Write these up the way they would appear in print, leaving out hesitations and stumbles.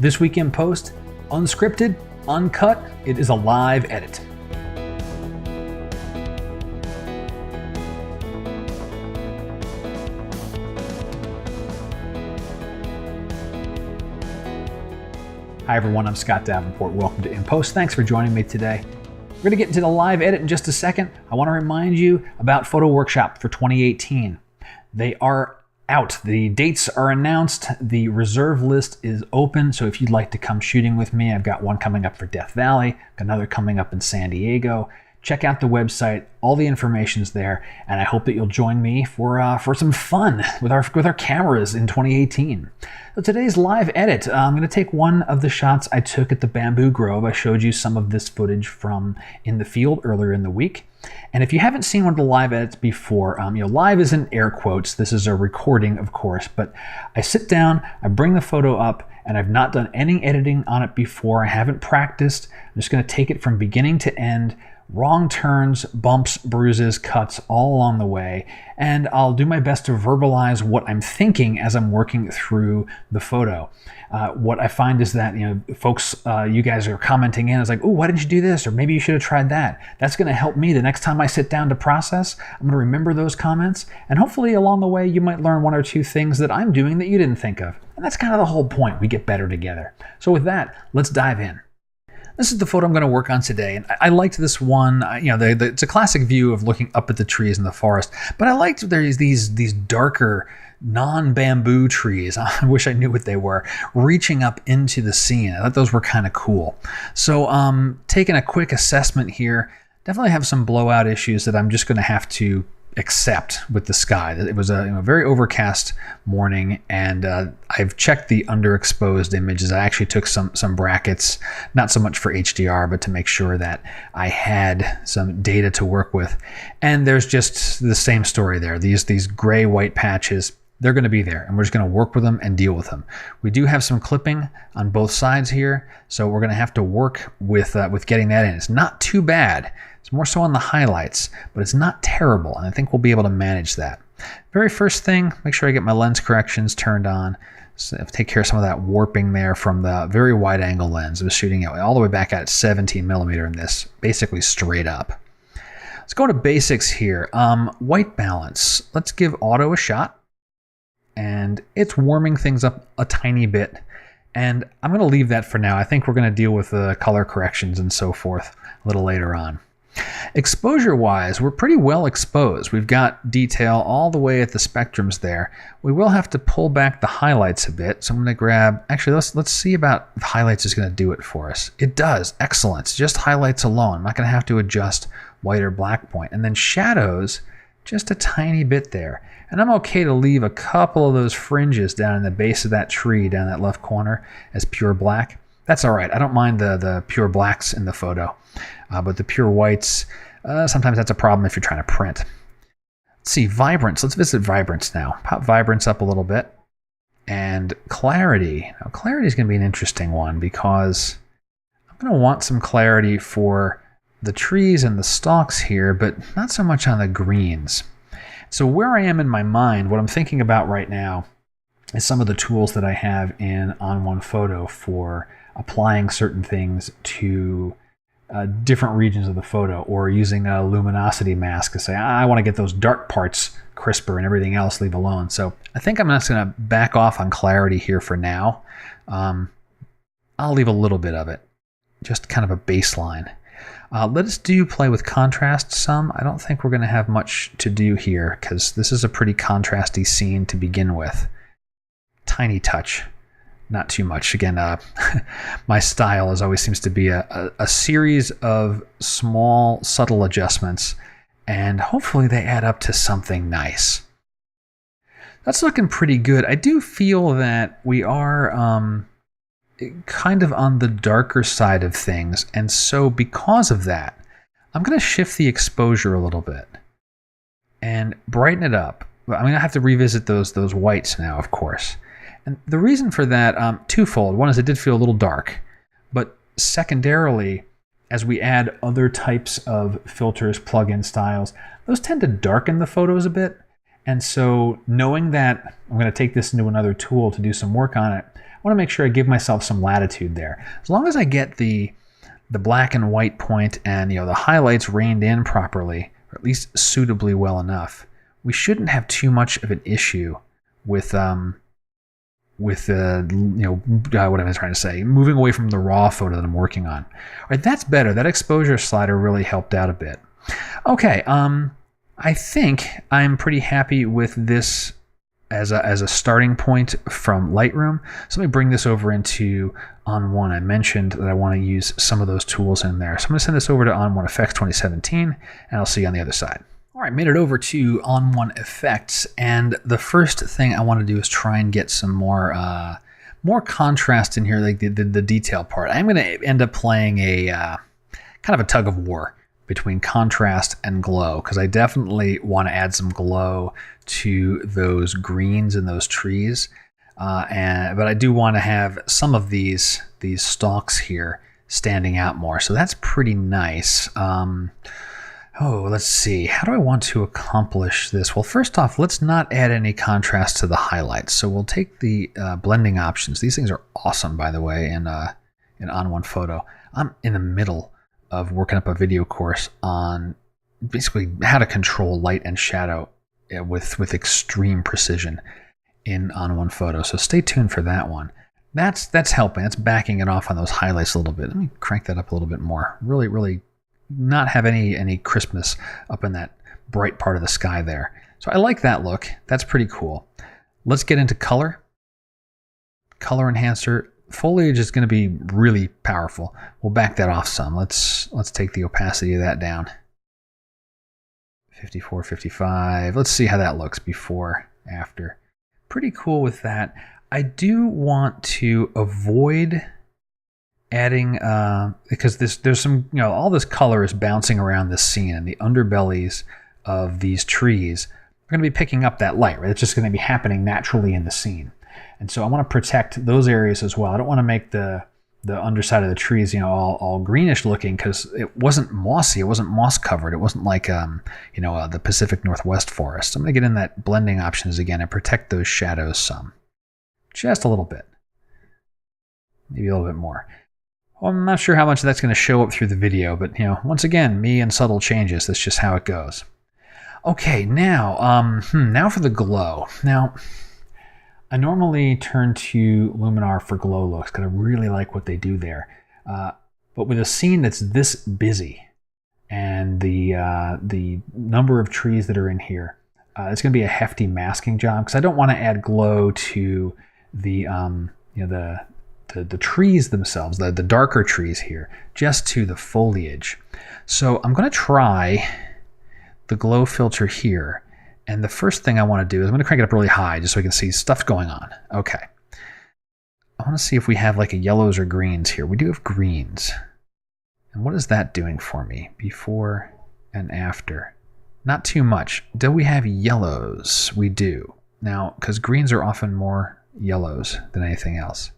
This Week in Post, unscripted, uncut, it is a live edit. Hi everyone, I'm Scott Davenport. Welcome to In Post. Thanks for joining me today. We're going to get into the live edit in just a second. I want to remind you about Photo Workshop for 2018. They are out. The dates are announced. The reserve list is open. So if you'd like to come shooting with me, I've got one coming up for Death Valley, another coming up in San Diego. Check out the website. All the information's there, and I hope that you'll join me for some fun with our cameras in 2018. So today's live edit, I'm going to take one of the shots I took at the Bamboo Grove. I showed you some of this footage from in the field earlier in the week. And if you haven't seen one of the live edits before, live is in air quotes. This is a recording, of course, but I sit down, I bring the photo up, and I've not done any editing on it before. I haven't practiced. I'm just going to take it from beginning to end. Wrong turns, bumps, bruises, cuts all along the way, and I'll do my best to verbalize what I'm thinking as I'm working through the photo. What I find is that, folks, you guys are commenting in, it's like, oh, why didn't you do this? Or maybe you should have tried that. That's going to help me the next time I sit down to process. I'm going to remember those comments, and hopefully along the way you might learn one or two things that I'm doing that you didn't think of. And that's kind of the whole point. We get better together. So with that, let's dive in. This is the photo I'm going to work on today, and I liked this one. It's a classic view of looking up at the trees in the forest, but I liked there's these darker, non-bamboo trees. I wish I knew what they were, reaching up into the scene. I thought those were kind of cool. So taking a quick assessment here, definitely have some blowout issues that I'm just going to have to accept with the sky. It was a very overcast morning, and I've checked the underexposed images. I actually took some brackets, not so much for HDR, but to make sure that I had some data to work with. And there's just the same story there. These gray white patches, they're going to be there, and we're just going to work with them and deal with them. We do have some clipping on both sides here, so we're going to have to work with getting that in. It's not too bad. It's more so on the highlights, but it's not terrible, and I think we'll be able to manage that. Very first thing, make sure I get my lens corrections turned on. So take care of some of that warping there from the very wide angle lens. I was shooting it all the way back at 17 millimeter in this, basically straight up. Let's go to basics here. White balance. Let's give auto a shot. And it's warming things up a tiny bit. And I'm going to leave that for now. I think we're going to deal with the color corrections and so forth a little later on. Exposure-wise, we're pretty well exposed. We've got detail all the way at the spectrums there. We will have to pull back the highlights a bit. So I'm going to grab, actually, let's see about if highlights is going to do it for us. It does. Excellent. It's just highlights alone. I'm not going to have to adjust white or black point. And then shadows, just a tiny bit there. And I'm okay to leave a couple of those fringes down in the base of that tree down that left corner as pure black. That's all right. I don't mind the pure blacks in the photo. But the pure whites, sometimes that's a problem if you're trying to print. Let's see, vibrance. Let's visit vibrance now. Pop vibrance up a little bit. And clarity. Now, clarity is going to be an interesting one because I'm going to want some clarity for the trees and the stalks here, but not so much on the greens. So where I am in my mind, what I'm thinking about right now is some of the tools that I have in On1 Photo for applying certain things to different regions of the photo, or using a luminosity mask to say, I want to get those dark parts crisper and everything else leave alone. So I think I'm just going to back off on clarity here for now. I'll leave a little bit of it, just kind of a baseline. Let us play with contrast some. I don't think we're going to have much to do here because this is a pretty contrasty scene to begin with. Tiny touch. Not too much. Again, my style always seems to be a series of small, subtle adjustments, and hopefully they add up to something nice. That's looking pretty good. I do feel that we are kind of on the darker side of things, and so because of that, I'm going to shift the exposure a little bit and brighten it up. I'm going to have to revisit those whites now, of course. And the reason for that, twofold. One is it did feel a little dark, but secondarily, as we add other types of filters, plugin styles, those tend to darken the photos a bit. And so knowing that I'm going to take this into another tool to do some work on it, I want to make sure I give myself some latitude there. As long as I get the black and white point and the highlights reined in properly, or at least suitably well enough, we shouldn't have too much of an issue with what am I trying to say? Moving away from the raw photo that I'm working on. All right, that's better. That exposure slider really helped out a bit. Okay, I think I'm pretty happy with this as a starting point from Lightroom. So let me bring this over into ON1. I mentioned that I want to use some of those tools in there. So I'm going to send this over to ON1 Effects 2017, and I'll see you on the other side. All right, made it over to ON1 Effects, and the first thing I want to do is try and get some more contrast in here, like the detail part. I'm going to end up playing a kind of a tug of war between contrast and glow, because I definitely want to add some glow to those greens and those trees, but I do want to have some of these stalks here standing out more. So that's pretty nice. Let's see. How do I want to accomplish this? Well, first off, let's not add any contrast to the highlights. So we'll take the blending options. These things are awesome, by the way, in ON1 Photo. I'm in the middle of working up a video course on basically how to control light and shadow with extreme precision in ON1 Photo. So stay tuned for that one. That's helping. That's backing it off on those highlights a little bit. Let me crank that up a little bit more. Really, really not have any crispness up in that bright part of the sky there. So I like that look. That's pretty cool. Let's get into color. Color enhancer. Foliage is going to be really powerful. We'll back that off some. Let's take the opacity of that down. 54, 55. Let's see how that looks before, after. Pretty cool with that. I do want to avoid adding, because there's some, all this color is bouncing around this scene, and the underbellies of these trees are going to be picking up that light, right? It's just going to be happening naturally in the scene. And so I want to protect those areas as well. I don't want to make the underside of the trees, all greenish looking, because it wasn't mossy. It wasn't moss covered. It wasn't like, the Pacific Northwest forest. I'm going to get in that blending options again and protect those shadows some. Just a little bit. Maybe a little bit more. Well, I'm not sure how much that's going to show up through the video, but, once again, me and subtle changes. That's just how it goes. Okay, now for the glow. Now, I normally turn to Luminar for glow looks because I really like what they do there. But with a scene that's this busy and the number of trees that are in here, it's going to be a hefty masking job, because I don't want to add glow to the trees themselves, the darker trees here, just to the foliage. So I'm going to try the glow filter here. And the first thing I want to do is I'm going to crank it up really high just so I can see stuff going on. Okay. I want to see if we have like a yellows or greens here. We do have greens. And what is that doing for me? Before and after. Not too much. Do we have yellows? We do. Now, because greens are often more yellows than anything else.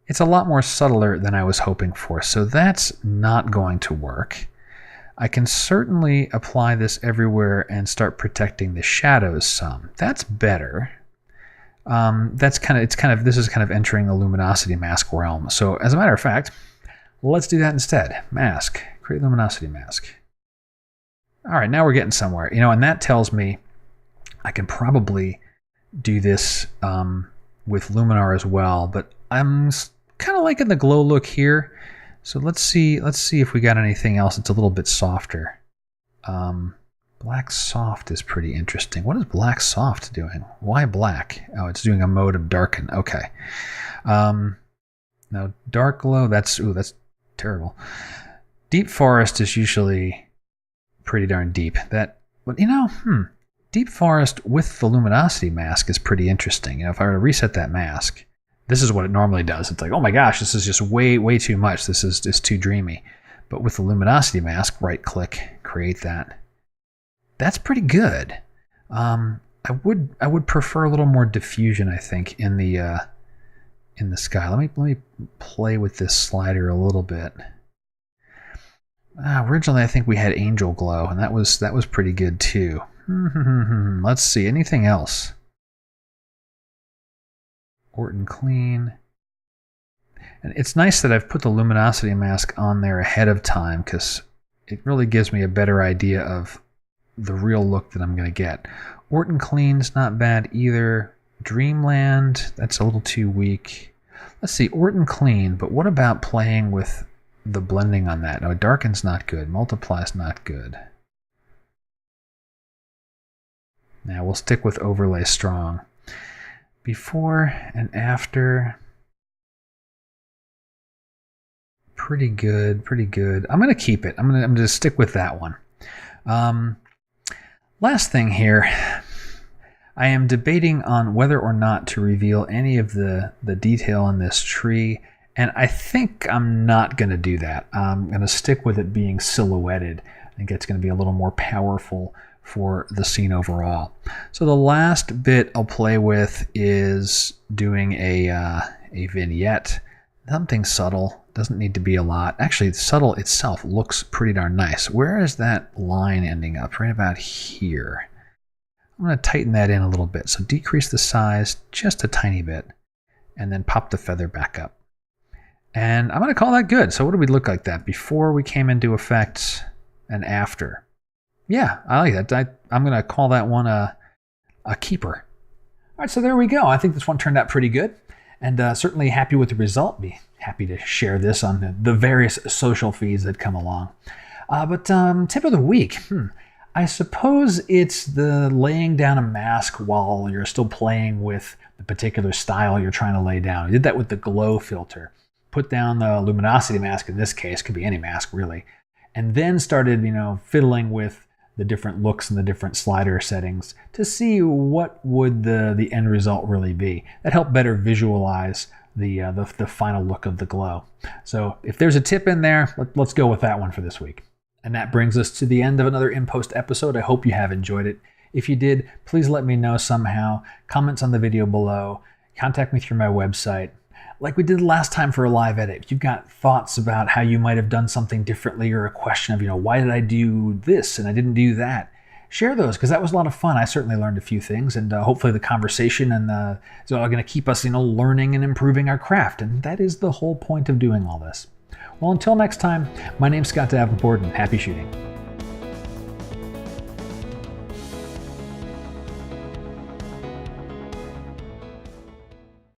It's a lot more subtler than I was hoping for. So that's not going to work. I can certainly apply this everywhere and start protecting the shadows some. That's better. This is kind of entering the luminosity mask realm. So as a matter of fact, let's do that instead. Mask, create luminosity mask. All right, now we're getting somewhere. And that tells me I can probably do this with Luminar as well, but I'm kind of liking the glow look here. So let's see if we got anything else that's a little bit softer. Black soft is pretty interesting. What is black soft doing? Why black? Oh, it's doing a mode of darken. Okay. Now dark glow, that's terrible. Deep forest is usually pretty darn deep. Deep forest with the luminosity mask is pretty interesting. If I were to reset that mask, this is what it normally does. It's like, oh my gosh, this is just way too much. This is just too dreamy. But with the luminosity mask, right click, create that. That's pretty good. I would prefer a little more diffusion, I think, in the sky. Let me play with this slider a little bit. Originally, I think we had angel glow, and that was pretty good too. Let's see, anything else? Orton Clean. And it's nice that I've put the luminosity mask on there ahead of time because it really gives me a better idea of the real look that I'm going to get. Orton Clean's not bad either. Dreamland, that's a little too weak. Let's see, Orton Clean, but what about playing with the blending on that? No, Darken's not good. Multiply's not good. Now we'll stick with Overlay Strong. Before and after, pretty good, pretty good. I'm going to keep it. I'm going to stick with that one. Last thing here, I am debating on whether or not to reveal any of the detail in this tree, and I think I'm not going to do that. I'm going to stick with it being silhouetted. I think it's going to be a little more powerful for the scene overall. So the last bit I'll play with is doing a vignette. Something subtle, doesn't need to be a lot. Actually, subtle itself looks pretty darn nice. Where is that line ending up? Right about here. I'm going to tighten that in a little bit. So decrease the size just a tiny bit and then pop the feather back up. And I'm going to call that good. So what do we look like that? Before we came into effect and after. Yeah, I like that. I'm going to call that one a keeper. All right, so there we go. I think this one turned out pretty good. And certainly happy with the result. Be happy to share this on the various social feeds that come along. But tip of the week. I suppose it's the laying down a mask while you're still playing with the particular style you're trying to lay down. I did that with the glow filter. Put down the luminosity mask, in this case, could be any mask really, and then started, fiddling with the different looks and the different slider settings to see what would the end result really be. That helped better visualize the final look of the glow. So if there's a tip in there, let's go with that one for this week. And that brings us to the end of another In Post episode. I hope you have enjoyed it. If you did, please let me know somehow. Comments on the video below. Contact me through my website. Like we did last time for a live edit, if you've got thoughts about how you might have done something differently or a question of, why did I do this and I didn't do that, share those because that was a lot of fun. I certainly learned a few things, and hopefully the conversation and is all going to keep us, learning and improving our craft. And that is the whole point of doing all this. Well, until next time, my name's Scott Davenport, and happy shooting.